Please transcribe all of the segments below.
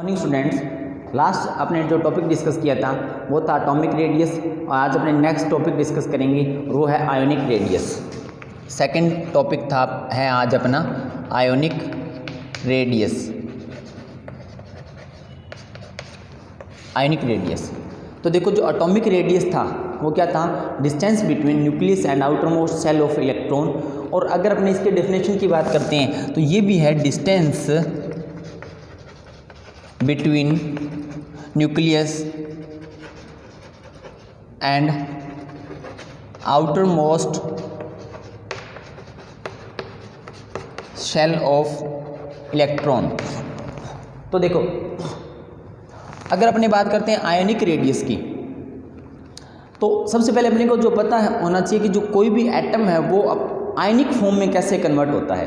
Morning students, last अपने जो topic discuss किया था वो था एटॉमिक रेडियस और आज अपने नेक्स्ट टॉपिक डिस्कस करेंगे वो है आयोनिक रेडियस। सेकंड टॉपिक था है आज अपना आयोनिक रेडियस। आयोनिक रेडियस तो देखो, जो एटॉमिक रेडियस था वो क्या था? Distance between nucleus and outer most shell of electron. और अगर अपने इसके डेफिनेशन की बात करते हैं तो ये भी है distance between nucleus and outer most shell of electron. तो देखो, अगर अपने बात करते हैं आयोनिक रेडियस की, तो सबसे पहले अपने को जो पता है होना चाहिए कि जो कोई भी एटम है वो आयनिक फॉर्म में कैसे कन्वर्ट होता है।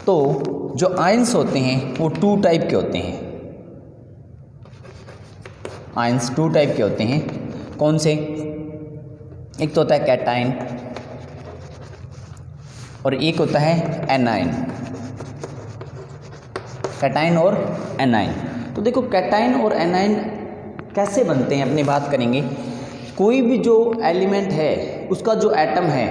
तो जो आयंस होते हैं वो टू टाइप के होते हैं। आयंस टू टाइप के होते हैं। कौन से? एक तो होता है कैटाइन और एक होता है एनाइन। कैटाइन और एनाइन। तो देखो, कैटाइन और एनाइन कैसे बनते हैं अपनी बात करेंगे। कोई भी जो एलिमेंट है उसका जो एटम है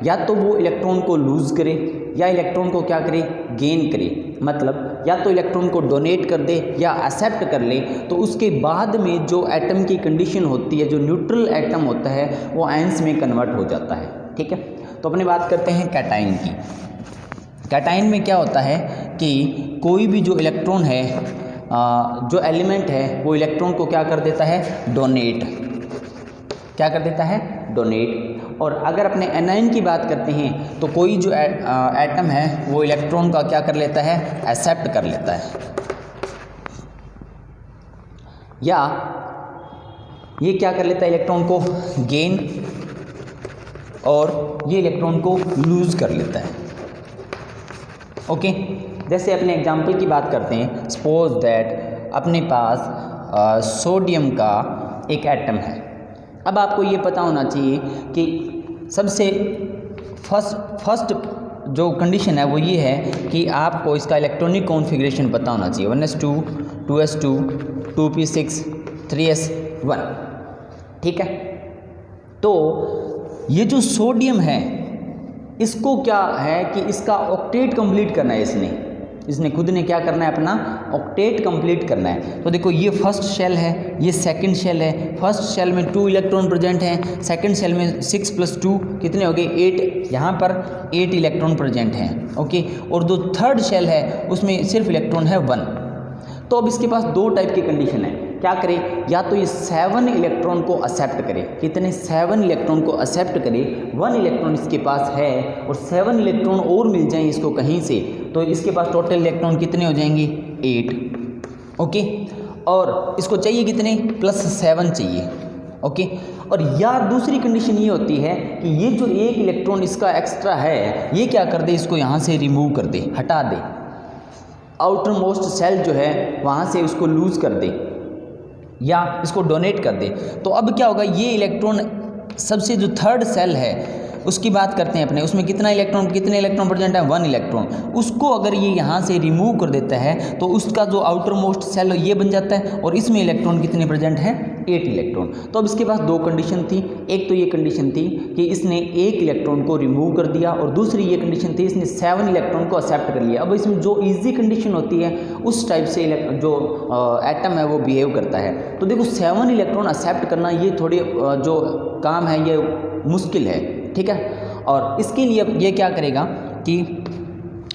या तो वो इलेक्ट्रॉन को लूज़ करे या इलेक्ट्रॉन को क्या करे, गेन करे। मतलब या तो इलेक्ट्रॉन को डोनेट कर दे या एक्सेप्ट कर ले। तो उसके बाद में जो एटम की कंडीशन होती है, जो न्यूट्रल एटम होता है, वो आयंस में कन्वर्ट हो जाता है। ठीक है, तो अपने बात करते हैं कैटाइन की। कैटाइन में क्या होता है कि कोई भी जो इलेक्ट्रॉन है, जो एलिमेंट है, वो इलेक्ट्रॉन को क्या कर देता है? डोनेट। क्या कर देता है? डोनेट। और अगर अपने एनाइन की बात करते हैं तो कोई जो एटम है वो इलेक्ट्रॉन का क्या कर लेता है? एक्सेप्ट कर लेता है। या ये क्या कर लेता है? इलेक्ट्रॉन को गेन और ये इलेक्ट्रॉन को लूज कर लेता है। ओके, जैसे अपने एग्जाम्पल की बात करते हैं। सपोज दैट अपने पास सोडियम का एक एटम है। अब आपको ये पता होना चाहिए कि सबसे फर्स्ट जो कंडीशन है वो ये है कि आपको इसका इलेक्ट्रॉनिक कॉन्फ़िगरेशन पता होना चाहिए। 1s2 2s2 2p6 3s1। ठीक है, तो ये जो सोडियम है इसको क्या है कि इसका ऑक्टेट कंप्लीट करना है। इसने खुद ने क्या करना है? अपना ऑक्टेट कंप्लीट करना है। तो देखो, ये फर्स्ट शेल है, ये सेकंड शेल है। फर्स्ट शेल में 2 इलेक्ट्रॉन प्रेजेंट हैं, सेकंड शेल में 6 + 2 कितने हो गए? 8। यहाँ पर 8 इलेक्ट्रॉन प्रेजेंट हैं। ओके, और जो थर्ड शेल है उसमें सिर्फ इलेक्ट्रॉन है 1। तो अब इसके पास दो टाइप की कंडीशन है। क्या करे? या तो ये 7 इलेक्ट्रॉन को एक्सेप्ट करे। कितने? 7 इलेक्ट्रॉन को एक्सेप्ट करे। 1 इलेक्ट्रॉन इसके पास है और 7 इलेक्ट्रॉन और मिल जाएं इसको कहीं से, तो इसके पास टोटल इलेक्ट्रॉन कितने हो जाएंगे? 8। ओके, और इसको चाहिए कितने? +7 चाहिए। ओके, और या दूसरी कंडीशन ये होती है कि ये जो एक इलेक्ट्रॉन इसका एक्स्ट्रा है ये क्या कर दे? इसको यहाँ से रिमूव कर दे, हटा दे। आउटर मोस्ट सेल जो है वहाँ से उसको लूज़ कर दे या इसको डोनेट कर दे। तो अब क्या होगा? ये इलेक्ट्रॉन सबसे जो थर्ड सेल है उसकी बात करते हैं अपने, उसमें कितने इलेक्ट्रॉन प्रेजेंट है? 1 इलेक्ट्रॉन। उसको अगर ये यहाँ से रिमूव कर देता है तो उसका जो आउटर मोस्ट सेल ये बन जाता है और इसमें इलेक्ट्रॉन कितने प्रेजेंट हैं? 8 इलेक्ट्रॉन। तो अब इसके पास दो कंडीशन थी। एक तो ये कंडीशन थी कि इसने 1 इलेक्ट्रॉन को रिमूव कर दिया और दूसरी ये कंडीशन थी इसने 7 इलेक्ट्रॉन को एक्सेप्ट कर लिया। अब इसमें जो ईजी कंडीशन होती है उस टाइप से जो एटम है वो बिहेव करता है। तो देखो, 7 इलेक्ट्रॉन एक्सेप्ट करना ये थोड़ी जो काम है ये मुश्किल है। ठीक है, और इसके लिए ये क्या करेगा कि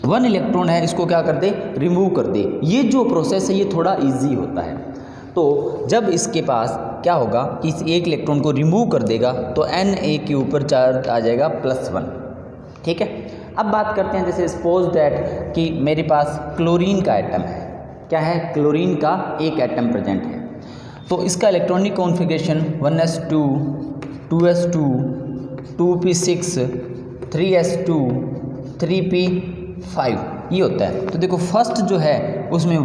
1 इलेक्ट्रॉन है इसको क्या कर दे? रिमूव कर दे। ये जो प्रोसेस है ये थोड़ा इजी होता है। तो जब इसके पास क्या होगा कि इस 1 इलेक्ट्रॉन को रिमूव कर देगा तो Na के ऊपर चार्ज आ जाएगा +1। ठीक है, अब बात करते हैं जैसे सपोज दैट कि मेरे पास क्लोरीन का एटम है। क्या है? क्लोरीन का एक एटम प्रेजेंट है। तो इसका electronic configuration 1s2 2s2 2p6 3s2 3p5 ये होता है। तो देखो, फर्स्ट जो है उसमें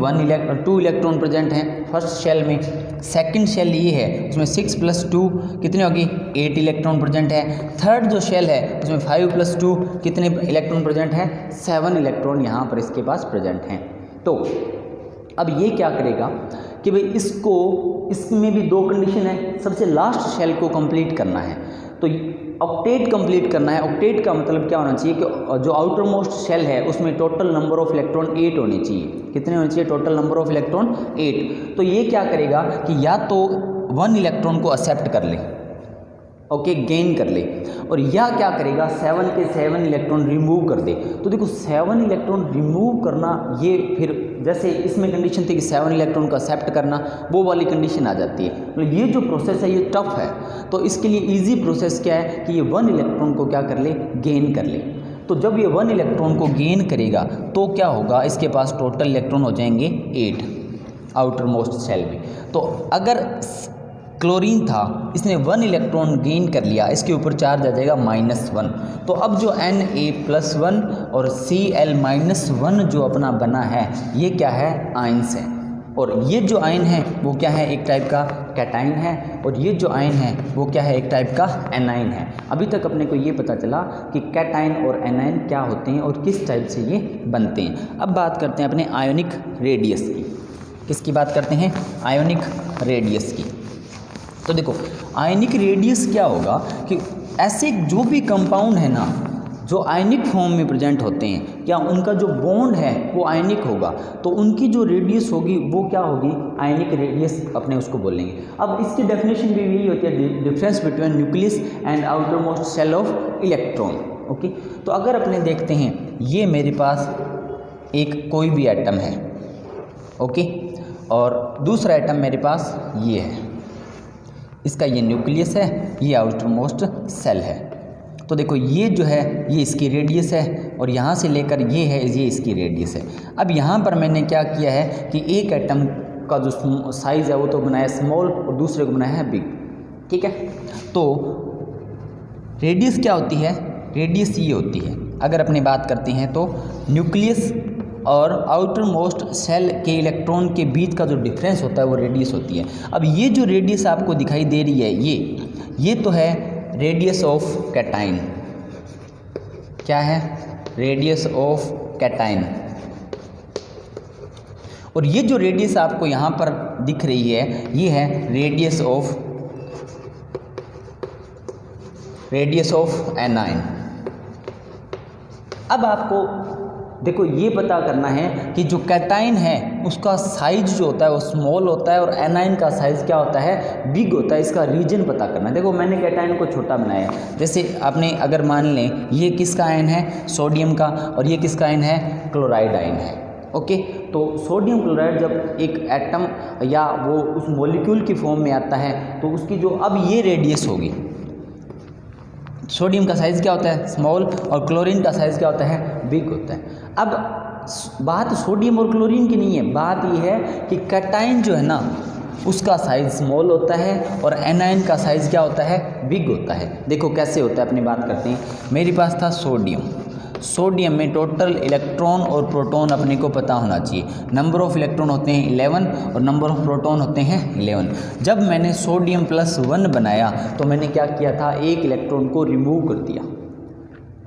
2 इलेक्ट्रॉन प्रेजेंट हैं फर्स्ट शेल में। सेकंड शेल ये है उसमें 6 + 2 कितने होगी? 8 इलेक्ट्रॉन प्रेजेंट है। थर्ड जो शेल है उसमें 5 + 2 कितने इलेक्ट्रॉन प्रेजेंट हैं? 7 इलेक्ट्रॉन यहाँ पर इसके पास प्रेजेंट हैं। तो अब ये क्या करेगा कि भाई इसमें भी दो कंडीशन है, सबसे लास्ट शेल को कंप्लीट करना है, तो ऑक्टेट कंप्लीट करना है। ऑक्टेट का मतलब क्या होना चाहिए कि जो आउटर मोस्ट शेल है उसमें टोटल नंबर ऑफ इलेक्ट्रॉन 8 होने चाहिए। कितने होने चाहिए? Total number of electron 8। तो ये क्या करेगा कि या तो 1 इलेक्ट्रॉन को एक्सेप्ट कर ले, ओके, गेन कर ले, और या क्या करेगा 7 के 7 इलेक्ट्रॉन रिमूव कर दे। तो देखो 7 इलेक्ट्रॉन रिमूव करना, ये फिर जैसे इसमें कंडीशन थी कि 7 इलेक्ट्रॉन को एक्सेप्ट करना, वो वाली कंडीशन आ जाती है। मतलब ये जो प्रोसेस है ये टफ है, तो इसके लिए इजी प्रोसेस क्या है कि ये 1 इलेक्ट्रॉन को क्या कर ले? गेन कर ले। तो जब ये 1 इलेक्ट्रॉन को गेन करेगा तो क्या होगा? इसके पास टोटल इलेक्ट्रॉन हो जाएंगे 8 आउटर मोस्ट सेल में। तो अगर क्लोरीन था, इसने 1 इलेक्ट्रॉन गेन कर लिया, इसके ऊपर चार्ज आ जाएगा -1। तो अब जो Na+1 और Cl-1 जो अपना बना है, ये क्या है? आयंस है। और ये जो आयन है वो क्या है? एक टाइप का कैटाइन है। और ये जो आयन है वो क्या है? एक टाइप का एनाइन है। अभी तक अपने को ये पता चला कि कैटाइन और एनाइन क्या होते हैं और किस टाइप से ये बनते हैं। अब बात करते हैं अपने आयोनिक रेडियस की। किसकी बात करते हैं? आयोनिक रेडियस की। तो देखो आयनिक रेडियस क्या होगा कि ऐसे जो भी कंपाउंड है ना जो आयनिक फॉर्म में प्रेजेंट होते हैं, क्या उनका जो बॉन्ड है वो आयनिक होगा, तो उनकी जो रेडियस होगी वो क्या होगी? आयनिक रेडियस अपने उसको बोलेंगे। अब इसकी डेफिनेशन भी यही होती है, difference between nucleus and outer most shell of electron. Okay, तो अगर अपने देखते हैं ये मेरे पास एक कोई भी एटम है, ओके, और दूसरा एटम मेरे पास ये है, इसका ये न्यूक्लियस है, ये आउटर मोस्ट सेल है। तो देखो ये जो है ये इसकी रेडियस है और यहाँ से लेकर ये है, ये इसकी रेडियस है। अब यहाँ पर मैंने क्या किया है कि एक एटम का जो साइज़ है वो तो बनाया स्मॉल और दूसरे को बनाया है बिग, ठीक है। तो रेडियस क्या होती है? रेडियस ये होती है, अगर अपनी बात करते हैं तो न्यूक्लियस और आउटर मोस्ट सेल के इलेक्ट्रॉन के बीच का जो डिफरेंस होता है वो रेडियस होती है। अब ये जो रेडियस आपको दिखाई दे रही है ये तो है रेडियस ऑफ कैटाइन। क्या है? Radius of cation. और ये जो रेडियस आपको यहाँ पर दिख रही है ये है रेडियस ऑफ एनाइन। अब आपको देखो ये पता करना है कि जो कैटाइन है उसका साइज जो होता है वो स्मॉल होता है और एनाइन का साइज क्या होता है? बिग होता है। इसका रीजन पता करना है। देखो मैंने कैटाइन को छोटा बनाया है, जैसे आपने अगर मान लें ये किसका आयन है? सोडियम का, और ये किसका आयन है? क्लोराइड आयन है। ओके, तो सोडियम क्लोराइड जब एक एटम या वो उस मॉलिक्यूल की फॉर्म में आता है तो उसकी जो अब ये रेडियस होगी, सोडियम का साइज़ क्या होता है? स्मॉल, और क्लोरीन का साइज़ क्या होता है? बिग होता है। अब बात सोडियम और क्लोरीन की नहीं है, बात ये है कि कैटाइन जो है ना उसका साइज़ स्मॉल होता है और एनाइन का साइज़ क्या होता है? बिग होता है। देखो कैसे होता है, अपनी बात करते हैं। मेरे पास था सोडियम में टोटल इलेक्ट्रॉन और प्रोटॉन अपने को पता होना चाहिए। नंबर ऑफ इलेक्ट्रॉन होते हैं 11 और नंबर ऑफ प्रोटॉन होते हैं 11। जब मैंने सोडियम +1 बनाया तो मैंने क्या किया था? एक इलेक्ट्रॉन को रिमूव कर दिया।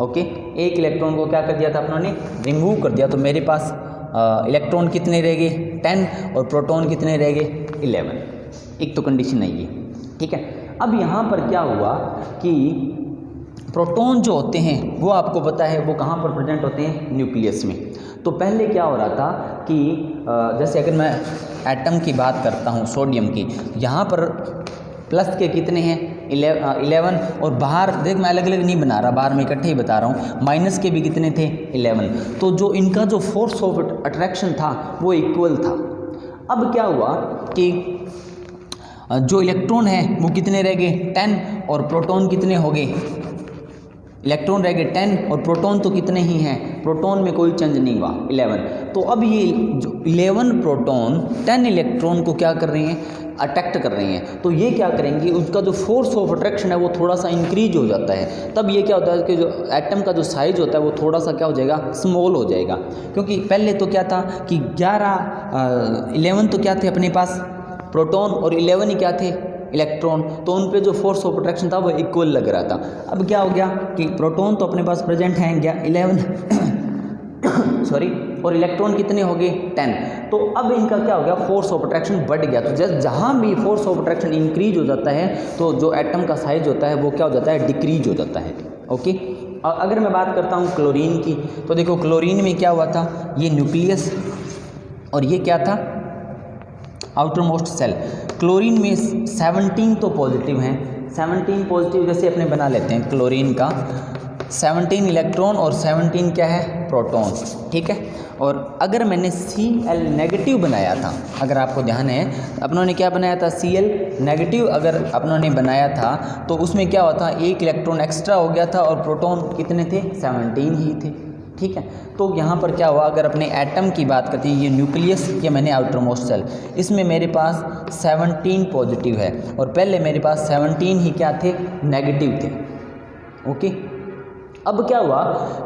ओके, एक इलेक्ट्रॉन को क्या कर दिया था अपनों ने? रिमूव कर दिया। तो मेरे पास इलेक्ट्रॉन कितने रह गए? 10, और प्रोटॉन कितने रह गए? 11। एक तो कंडीशन नहीं है, ठीक है। अब यहाँ पर क्या हुआ कि प्रोटॉन जो होते हैं वो आपको पता है वो कहाँ पर प्रेजेंट होते हैं? न्यूक्लियस में। तो पहले क्या हो रहा था कि जैसे अगर मैं एटम की बात करता हूँ सोडियम की, यहाँ पर प्लस के कितने हैं? 11, और बाहर देख मैं अलग अलग नहीं बना रहा, बाहर मैं इकट्ठे ही बता रहा हूँ। माइनस के भी कितने थे? 11। तो जो इनका जो फोर्स ऑफ अट्रैक्शन था वो इक्वल था। अब क्या हुआ कि जो इलेक्ट्रॉन है वो कितने रह गए? 10, और प्रोटॉन कितने हो गए? इलेक्ट्रॉन रह गए 10 और प्रोटॉन तो कितने ही हैं? प्रोटॉन में कोई चेंज नहीं हुआ, 11। तो अब ये जो 11 प्रोटॉन 10 इलेक्ट्रॉन को क्या कर रहे हैं? अट्रैक्ट कर रहे हैं। तो ये क्या करेंगे? उसका जो फोर्स ऑफ अट्रैक्शन है वो थोड़ा सा इंक्रीज हो जाता है। तब ये क्या होता है कि जो एटम का जो साइज होता है वो थोड़ा सा क्या हो जाएगा? स्मॉल हो जाएगा। क्योंकि पहले तो क्या था कि 11 तो क्या थे अपने पास? प्रोटॉन, और 11 ही क्या थे? इलेक्ट्रॉन। तो उन पे जो फोर्स ऑफ अट्रैक्शन था वो इक्वल लग रहा था। अब क्या हो गया कि प्रोटॉन तो अपने पास प्रेजेंट हैं 11 सॉरी, और इलेक्ट्रॉन कितने हो गए 10। तो अब इनका क्या हो गया, फोर्स ऑफ अट्रैक्शन बढ़ गया। तो जस्ट जहाँ भी फोर्स ऑफ अट्रैक्शन इंक्रीज हो जाता है तो जो एटम का साइज होता है वो क्या हो जाता है, डिक्रीज हो जाता है। ओके, और अगर मैं बात करता हूँ क्लोरीन की, तो देखो क्लोरीन में क्या हुआ था, ये न्यूक्लियस और ये क्या था, आउटर मोस्ट सेल। क्लोरीन में 17 तो पॉजिटिव हैं, 17 पॉजिटिव जैसे अपने बना लेते हैं क्लोरीन का, 17 इलेक्ट्रॉन और 17 क्या है, प्रोटॉन, ठीक है। और अगर मैंने Cl नेगेटिव बनाया था, अगर आपको ध्यान है अपनों ने क्या बनाया था, Cl नेगेटिव अगर अपनों ने बनाया था तो उसमें क्या हुआ था, एक इलेक्ट्रॉन एक्स्ट्रा हो गया था और प्रोटॉन कितने थे, 17 ही थे, ठीक है। तो यहाँ पर क्या हुआ, अगर अपने एटम की बात करते हैं, ये न्यूक्लियस या मैंने आउटर मोस्ट सेल, इसमें मेरे पास 17 पॉजिटिव है और पहले मेरे पास 17 ही क्या थे, नेगेटिव थे। ओके, अब क्या हुआ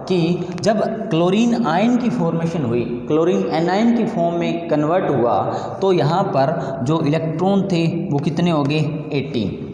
कि जब क्लोरीन आयन की फॉर्मेशन हुई, क्लोरीन एनायन की फॉर्म में कन्वर्ट हुआ, तो यहाँ पर जो इलेक्ट्रॉन थे वो कितने हो गए, 18।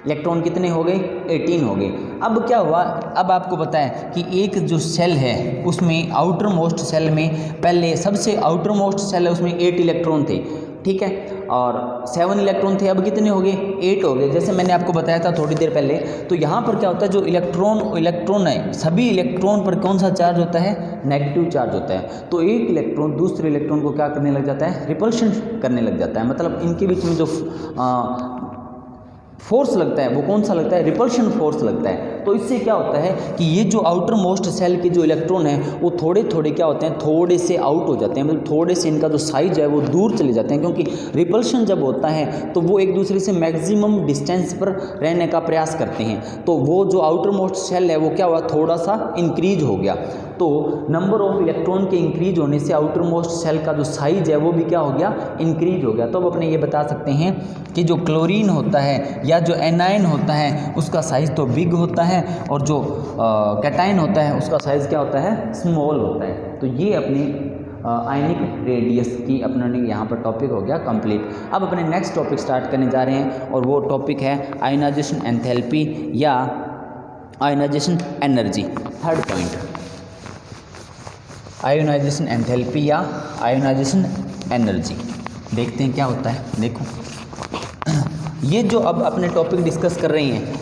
इलेक्ट्रॉन कितने हो गए, 18 हो गए। अब क्या हुआ, अब आपको पता है कि एक जो सेल है उसमें आउटर मोस्ट सेल में पहले सबसे आउटर मोस्ट सेल है उसमें 8 इलेक्ट्रॉन थे, ठीक है, और 7 इलेक्ट्रॉन थे, अब कितने हो गए, 8 हो गए, जैसे मैंने आपको बताया था थोड़ी देर पहले। तो यहाँ पर क्या होता है, जो इलेक्ट्रॉन है, सभी इलेक्ट्रॉन पर कौन सा चार्ज होता है, नेगेटिव चार्ज होता है। तो एक इलेक्ट्रॉन दूसरे इलेक्ट्रॉन को क्या करने लग जाता है, रिपल्शन करने लग जाता है, मतलब इनके बीच में जो फोर्स लगता है वो कौन सा लगता है, रिपल्शन फोर्स लगता है। तो इससे क्या होता है कि ये जो आउटर मोस्ट सेल के जो इलेक्ट्रॉन हैं वो थोड़े थोड़े क्या होते हैं, थोड़े से आउट हो जाते हैं, मतलब थोड़े से इनका जो साइज है वो दूर चले जाते हैं, क्योंकि रिपल्शन जब होता है तो वो एक दूसरे से मैक्सिमम डिस्टेंस पर रहने का प्रयास करते हैं। तो वो जो आउटर मोस्ट सेल है वो क्या हुआ, थोड़ा सा इंक्रीज हो गया। तो नंबर ऑफ इलेक्ट्रॉन के इंक्रीज होने से आउटर मोस्ट सेल का जो साइज है वो भी क्या हो गया, इंक्रीज हो गया। तो अब अपने ये बता सकते हैं कि जो क्लोरीन होता है या जो एनायन होता है उसका साइज़ तो बिग होता है और जो कैटायन होता है उसका साइज़ क्या होता है, स्मॉल होता है। तो ये अपनी आयनिक रेडियस की अपने यहाँ पर टॉपिक हो गया कंप्लीट। अब अपने नेक्स्ट टॉपिक स्टार्ट करने जा रहे हैं और वो टॉपिक है आयोनाइजेशन एंथैल्पी या ionisation energy. Third point, ionisation enthalpy या आयोनाइजेशन एनर्जी। देखते हैं क्या होता है। देखो ये जो अब अपने टॉपिक डिस्कस कर रहे हैं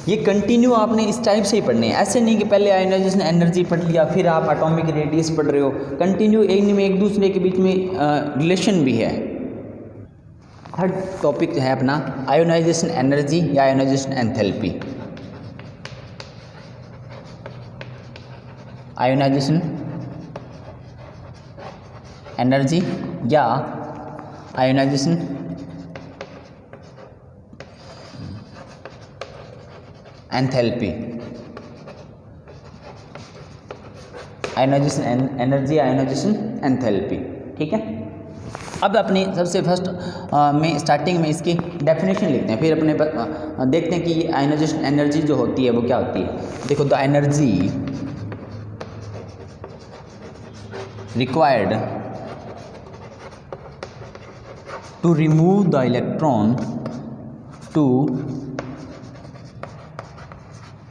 ये कंटिन्यू आपने इस टाइप से ही पढ़ने हैं, ऐसे नहीं कि पहले आयोनाइजेशन एनर्जी पढ़ लिया फिर आप एटॉमिक रेडियस पढ़ रहे हो। कंटिन्यू इनमें एक दूसरे के बीच में रिलेशन भी है। थर्ड टॉपिक है अपना आयोनाइजेशन एनर्जी या आयोनाइजेशन एंथैल्पी। आयोनाइजेशन एनर्जी या ionisation enthalpy. Ionisation energy, ionisation enthalpy, ठीक है। अब अपने सबसे फर्स्ट में स्टार्टिंग में इसकी डेफिनेशन लिखते हैं, फिर अपने देखते हैं कि आयोनाइजेशन एनर्जी जो होती है वो क्या होती है। देखो, the energy required to remove the electron to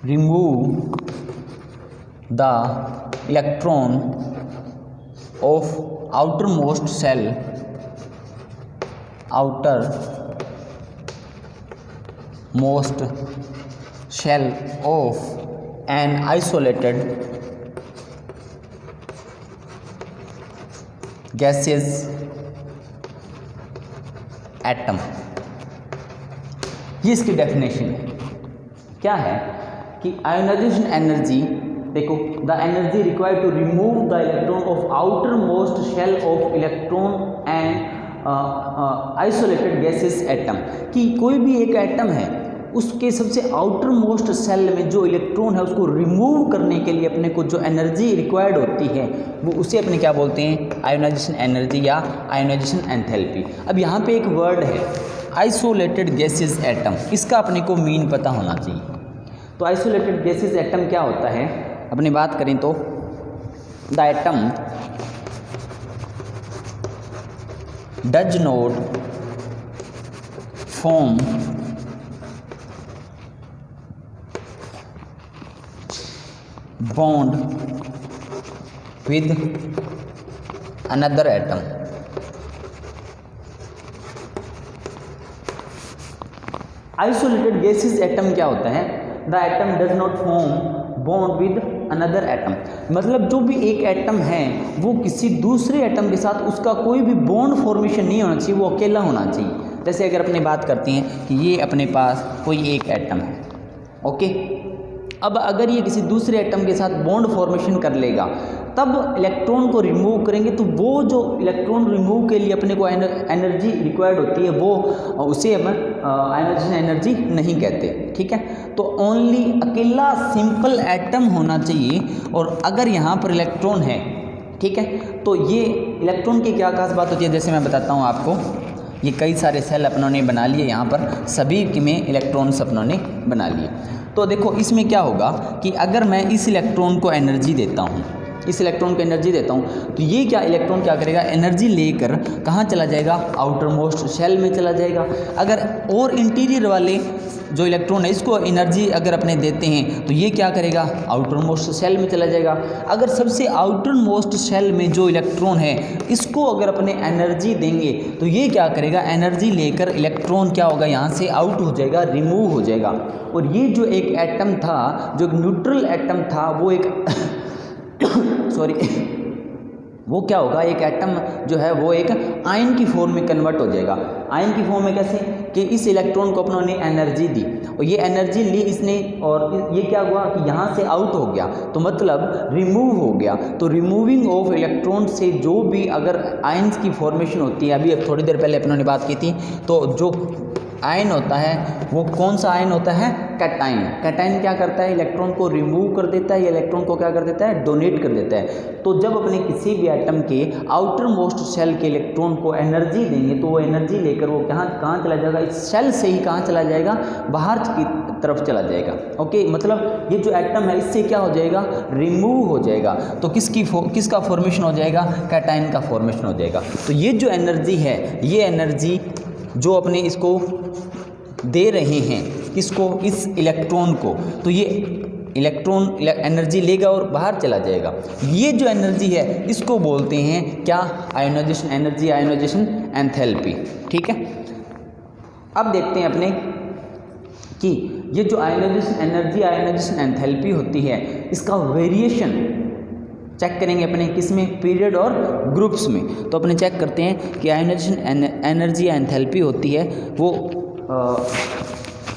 remove the electron of outermost cell of an isolated gaseous atom. ये इसकी डेफिनेशन है। क्या है कि आयोनाइजेशन एनर्जी, देखो, the energy required to remove the electron of outer most shell of electron and isolated gases atom, कि कोई भी एक एटम है उसके सबसे आउटर मोस्ट सेल में जो इलेक्ट्रॉन है उसको रिमूव करने के लिए अपने को जो एनर्जी रिक्वायर्ड होती है वो उसे अपने क्या बोलते हैं, आयोनाइजेशन एनर्जी या आयोनाइजेशन एंथैल्पी। अब यहाँ पे एक वर्ड है आइसोलेटेड गैसेस एटम, इसका अपने को मीन पता होना चाहिए। तो आइसोलेटेड गैसेस एटम क्या होता है, अपनी बात करें तो the atom does not form bond with another atom. Isolated gases atom क्या होता है? The atom does not form bond with another atom, मतलब जो भी एक एटम है वो किसी दूसरे एटम के साथ उसका कोई भी बॉन्ड फॉर्मेशन नहीं होना चाहिए, वो अकेला होना चाहिए। जैसे अगर अपने बात करते हैं कि ये अपने पास कोई एक एटम है, ओके, अब अगर ये किसी दूसरे एटम के साथ बॉन्ड फॉर्मेशन कर लेगा तब इलेक्ट्रॉन को रिमूव करेंगे, तो वो जो इलेक्ट्रॉन रिमूव के लिए अपने को एनर्जी रिक्वायर्ड होती है वो उसे हम आयोनाइजेशन एनर्जी नहीं कहते, ठीक है। तो ओनली अकेला सिंपल एटम होना चाहिए, और अगर यहाँ पर इलेक्ट्रॉन है, ठीक है, तो ये इलेक्ट्रॉन की क्या खास बात होती है, जैसे मैं बताता हूँ आपको। ये कई सारे सेल अपनों ने बना लिए, यहाँ पर सभी में इलेक्ट्रॉन्स अपनों ने बना लिए। तो देखो इसमें क्या होगा कि अगर मैं इस इलेक्ट्रॉन को एनर्जी देता हूँ, इस इलेक्ट्रॉन को एनर्जी देता हूँ, तो ये क्या इलेक्ट्रॉन क्या करेगा, एनर्जी लेकर कहाँ चला जाएगा, आउटर मोस्ट शेल में चला जाएगा। अगर और इंटीरियर वाले जो इलेक्ट्रॉन है इसको एनर्जी अगर अपने देते हैं तो ये क्या करेगा, आउटर मोस्ट शेल में चला जाएगा। अगर सबसे आउटर मोस्ट शेल में जो इलेक्ट्रॉन है इसको अगर अपने एनर्जी देंगे तो ये क्या करेगा, एनर्जी लेकर इलेक्ट्रॉन क्या होगा, यहाँ से आउट हो जाएगा, रिमूव हो जाएगा। और ये जो एक एटम था, जो न्यूट्रल एटम था, वो एक सॉरी वो क्या होगा, एक एटम जो है वो एक आयन की फॉर्म में कन्वर्ट हो जाएगा। आयन की फॉर्म में कैसे कि इस इलेक्ट्रॉन को अपनों ने एनर्जी दी और ये एनर्जी ली इसने, और ये क्या हुआ कि यहाँ से आउट हो गया, तो मतलब रिमूव हो गया। तो रिमूविंग ऑफ इलेक्ट्रॉन से जो भी अगर आयन्स की फॉर्मेशन होती है, अभी अब थोड़ी देर पहले अपनों ने बात की थी, तो जो आयन होता है वो कौन सा आयन होता है, कैटाइन। कैटाइन क्या करता है, इलेक्ट्रॉन को रिमूव कर देता है, या इलेक्ट्रॉन को क्या कर देता है, डोनेट कर देता है। तो जब अपने किसी भी एटम के आउटर मोस्ट शेल के इलेक्ट्रॉन को एनर्जी देंगे तो वो एनर्जी लेकर वो कहाँ चला जाएगा, इस शेल से ही कहाँ चला जाएगा, बाहर की तरफ चला जाएगा। ओके, मतलब ये जो एटम है इससे क्या हो जाएगा, रिमूव हो जाएगा। तो किसका फॉर्मेशन हो जाएगा, कैटाइन का फॉर्मेशन हो जाएगा। तो ये जो एनर्जी है, ये एनर्जी जो अपने इसको दे रहे हैं, किसको, इस इलेक्ट्रॉन को, तो ये इलेक्ट्रॉन एनर्जी लेगा और बाहर चला जाएगा। ये जो एनर्जी है इसको बोलते हैं क्या, आयोनाइजेशन एनर्जी, आयोनाइजेशन एंथैल्पी, ठीक है। अब देखते हैं अपने कि ये जो आयोनाइजेशन एनर्जी, आयोनाइजेशन एंथैल्पी होती है, इसका वेरिएशन चेक करेंगे अपने किस में, पीरियड और ग्रुप्स में। तो अपने चेक करते हैं कि आयोनाइजेशन एनर्जी एंथैल्पी होती है वो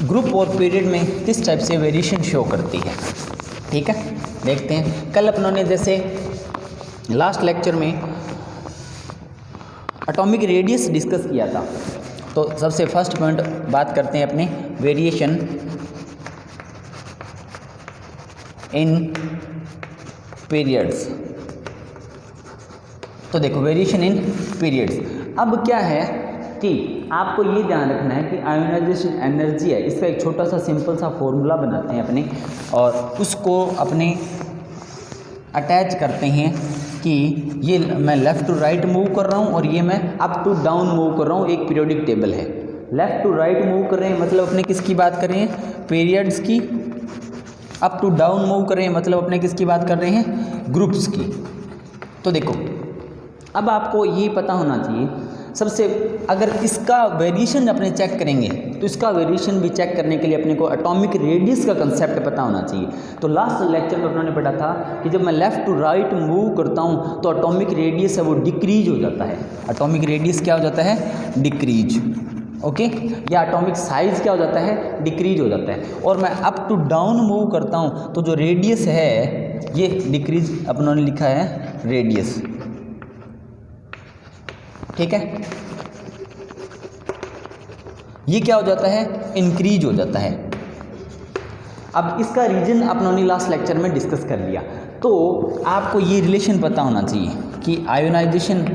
ग्रुप और पीरियड में किस टाइप से वेरिएशन शो करती है, ठीक है। देखते हैं, कल अपनों ने जैसे लास्ट लेक्चर में एटॉमिक रेडियस डिस्कस किया था, तो सबसे फर्स्ट पॉइंट बात करते हैं अपने वेरिएशन इन पीरियड्स। तो देखो वेरिएशन इन पीरियड्स, अब क्या है कि आपको ये ध्यान रखना है कि आयोनाइजेशन एनर्जी है, इसका एक छोटा सा सिंपल सा फॉर्मूला बनाते हैं अपने, और उसको अपने अटैच करते हैं कि ये मैं लेफ़्ट टू राइट मूव कर रहा हूँ और ये मैं अप टू डाउन मूव कर रहा हूँ। एक पीरियोडिक टेबल है, लेफ़्ट टू राइट मूव कर रहे हैं मतलब अपने किसकी बात कर रहे हैं, पीरियड्स की। अप टू डाउन मूव कर रहे हैं मतलब अपने किसकी बात कर रहे हैं, ग्रुप्स की। तो देखो अब आपको ये पता होना चाहिए सबसे, अगर इसका वेरिएशन अपने चेक करेंगे तो इसका वेरिएशन भी चेक करने के लिए अपने को एटॉमिक रेडियस का कंसेप्ट पता होना चाहिए। तो लास्ट लेक्चर में उन्होंने पढ़ा था कि जब मैं लेफ़्ट टू राइट मूव करता हूँ तो एटॉमिक रेडियस है वो डिक्रीज हो जाता है। एटॉमिक रेडियस क्या हो जाता है, डिक्रीज, ओके, या एटॉमिक साइज क्या हो जाता है, डिक्रीज हो जाता है। और मैं अप टू डाउन मूव करता हूँ तो जो रेडियस है ये डिक्रीज अपनों ने लिखा है रेडियस, ठीक है। ये क्या हो जाता है, इंक्रीज हो जाता है। अब इसका रीजन अपनों ने लास्ट लेक्चर में डिस्कस कर लिया। तो आपको ये रिलेशन पता होना चाहिए कि आयोनाइजेशन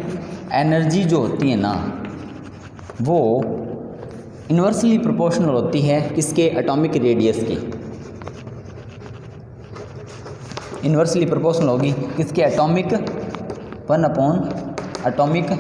एनर्जी जो होती है ना वो इन्वर्सली प्रोपोर्शनल होती है किसके, एटॉमिक रेडियस की। इन्वर्सली प्रोपोर्शनल होगी किसके, एटॉमिक 1/, एटॉमिक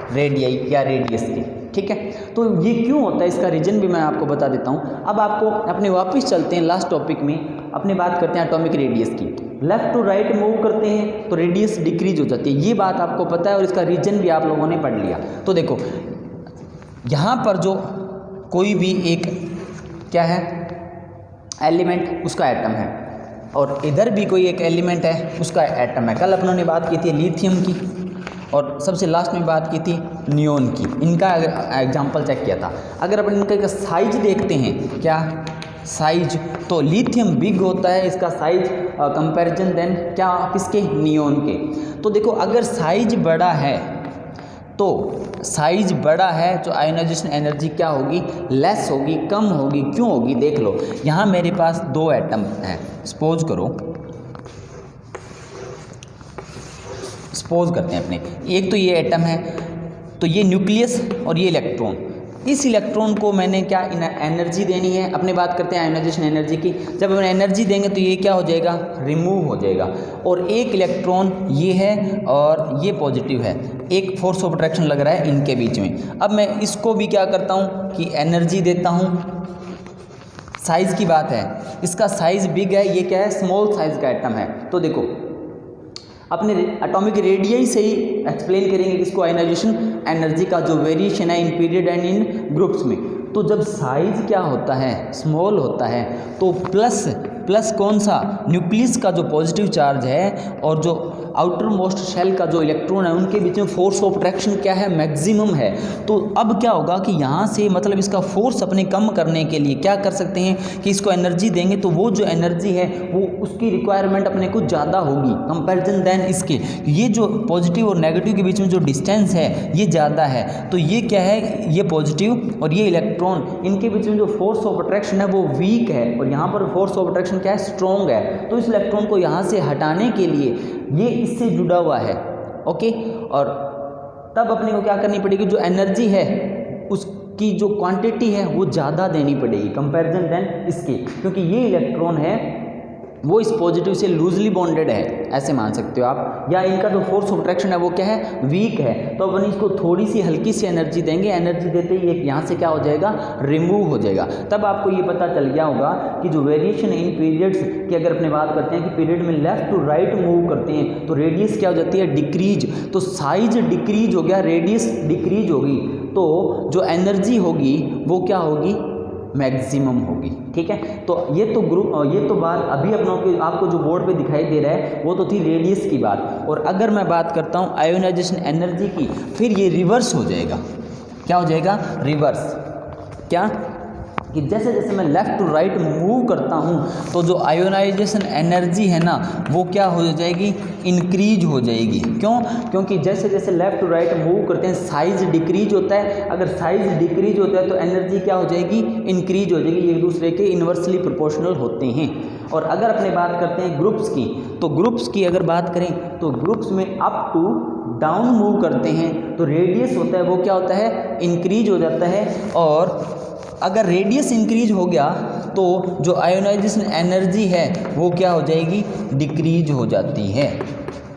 रेडियस या रेडियस की, ठीक है। तो ये क्यों होता है, इसका रीजन भी मैं आपको बता देता हूँ। अब आपको अपने वापस चलते हैं लास्ट टॉपिक में, अपने बात करते हैं एटॉमिक रेडियस की। लेफ़्ट टू राइट मूव करते हैं तो रेडियस डिक्रीज हो जाती है। ये बात आपको पता है और इसका रीजन भी आप लोगों ने पढ़ लिया। तो देखो यहाँ पर जो कोई भी एक क्या है एलिमेंट, उसका एटम है, और इधर भी कोई एक एलिमेंट है, उसका एटम है। कल अपनों ने बात की थी लिथियम की, और सबसे लास्ट में बात की थी नियोन की। इनका एग्जाम्पल चेक किया था। अगर अपन इनका साइज देखते हैं, क्या साइज, तो लिथियम बिग होता है इसका साइज कंपैरिजन देन क्या किसके, नियोन के। तो देखो अगर साइज बड़ा है तो साइज बड़ा है तो आयोनाइजेशन एनर्जी क्या होगी, लेस होगी, कम होगी। क्यों होगी, देख लो। यहाँ मेरे पास दो एटम हैं, सपोज करो, सपोज करते हैं अपने, एक तो ये एटम है, तो ये न्यूक्लियस और ये इलेक्ट्रॉन। इस इलेक्ट्रॉन को मैंने क्या एनर्जी देनी है, अपने बात करते हैं आयोनाइजेशन एनर्जी की। जब हम एनर्जी देंगे तो ये क्या हो जाएगा, रिमूव हो जाएगा। और एक इलेक्ट्रॉन ये है और ये पॉजिटिव है, एक फोर्स ऑफ अट्रैक्शन लग रहा है इनके बीच में। अब मैं इसको भी क्या करता हूँ कि एनर्जी देता हूँ। साइज़ की बात है, इसका साइज़ बिग है, ये क्या है, स्मॉल साइज़ का एटम है। तो देखो अपने एटॉमिक रेडियस से ही एक्सप्लेन करेंगे इसको, आयोनाइजेशन एनर्जी का जो वेरिएशन है in period and in groups में। तो जब साइज क्या होता है, स्मॉल होता है, तो प्लस कौन सा, न्यूक्लियस का जो पॉजिटिव चार्ज है और जो आउटर मोस्ट शेल का जो इलेक्ट्रॉन है, उनके बीच में फोर्स ऑफ अट्रैक्शन क्या है, मैक्सिमम है। तो अब क्या होगा कि यहाँ से मतलब इसका फोर्स अपने कम करने के लिए क्या कर सकते हैं कि इसको एनर्जी देंगे, तो वो जो एनर्जी है वो उसकी रिक्वायरमेंट अपने को ज़्यादा होगी कंपैरिजन देन इसके। ये जो पॉजिटिव और नेगेटिव के बीच में जो डिस्टेंस है ये ज़्यादा है। तो ये क्या है, ये पॉजिटिव और ये इलेक्ट्रॉन, इनके बीच में जो फोर्स ऑफ अट्रैक्शन है वो वीक है, और यहाँ पर फोर्स ऑफ अट्रैक्शन क्या है, स्ट्रॉन्ग है। तो इस इलेक्ट्रॉन को यहाँ से हटाने के लिए ये इससे जुड़ा हुआ है, ओके। और तब अपने को क्या करनी पड़ेगी, जो एनर्जी है उसकी जो क्वांटिटी है वो ज़्यादा देनी पड़ेगी कंपैरिजन देन इसके, क्योंकि ये इलेक्ट्रॉन है वो इस पॉजिटिव से लूजली बॉन्डेड है, ऐसे मान सकते हो आप। या इनका जो फोर्स ऑफ अट्रैक्शन है वो क्या है, वीक है। तो अपन इसको थोड़ी सी हल्की सी एनर्जी देंगे, एनर्जी देते ही एक यहाँ से क्या हो जाएगा, रिमूव हो जाएगा। तब आपको ये पता चल गया होगा कि जो वेरिएशन इन पीरियड्स की अगर अपने बात करते हैं कि पीरियड में लेफ्ट टू राइट मूव करते हैं तो रेडियस क्या हो जाती है, डिक्रीज। तो साइज डिक्रीज हो गया, रेडियस डिक्रीज होगी, तो जो एनर्जी होगी वो क्या होगी, मैक्सिमम होगी। ठीक है, तो ये तो बात अभी अपनों के आपको जो बोर्ड पे दिखाई दे रहा है वो तो थी रेडियस की बात। और अगर मैं बात करता हूँ आयोनाइजेशन एनर्जी की, फिर ये रिवर्स हो जाएगा। क्या हो जाएगा, रिवर्स। क्या कि जैसे जैसे मैं लेफ़्ट टू राइट मूव करता हूँ तो जो आयोनाइजेशन एनर्जी है ना वो क्या हो जाएगी, इंक्रीज हो जाएगी। क्यों, क्योंकि जैसे जैसे लेफ़्ट टू राइट मूव करते हैं साइज डिक्रीज होता है। अगर साइज डिक्रीज होता है तो एनर्जी क्या हो जाएगी, इंक्रीज हो जाएगी। ये एक दूसरे के इन्वर्सली प्रोपोर्शनल होते हैं। और अगर अपने बात करते हैं ग्रुप्स की, तो ग्रुप्स की अगर बात करें तो ग्रुप्स में अप टू डाउन मूव करते हैं तो रेडियस होता है वो क्या होता है, इंक्रीज हो जाता है। और अगर रेडियस इंक्रीज हो गया तो जो आयोनाइजेशन एनर्जी है वो क्या हो जाएगी, डिक्रीज हो जाती है।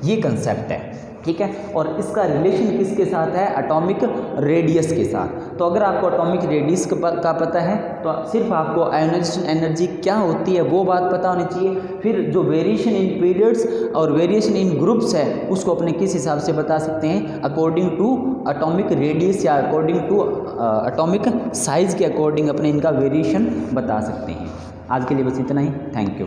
ये कंसेप्ट है, ठीक है। और इसका रिलेशन किसके साथ है, एटॉमिक रेडियस के साथ। तो अगर आपको एटॉमिक रेडियस का पता है तो सिर्फ आपको आयोनाइजेशन एनर्जी क्या होती है वो बात पता होनी चाहिए। फिर जो वेरिएशन इन पीरियड्स और वेरिएशन इन ग्रुप्स है उसको अपने किस हिसाब से बता सकते हैं, अकॉर्डिंग टू एटॉमिक रेडियस या अकॉर्डिंग टू एटॉमिक साइज़ के अकॉर्डिंग अपने इनका वेरिएशन बता सकते हैं। आज के लिए बस इतना ही, थैंक यू।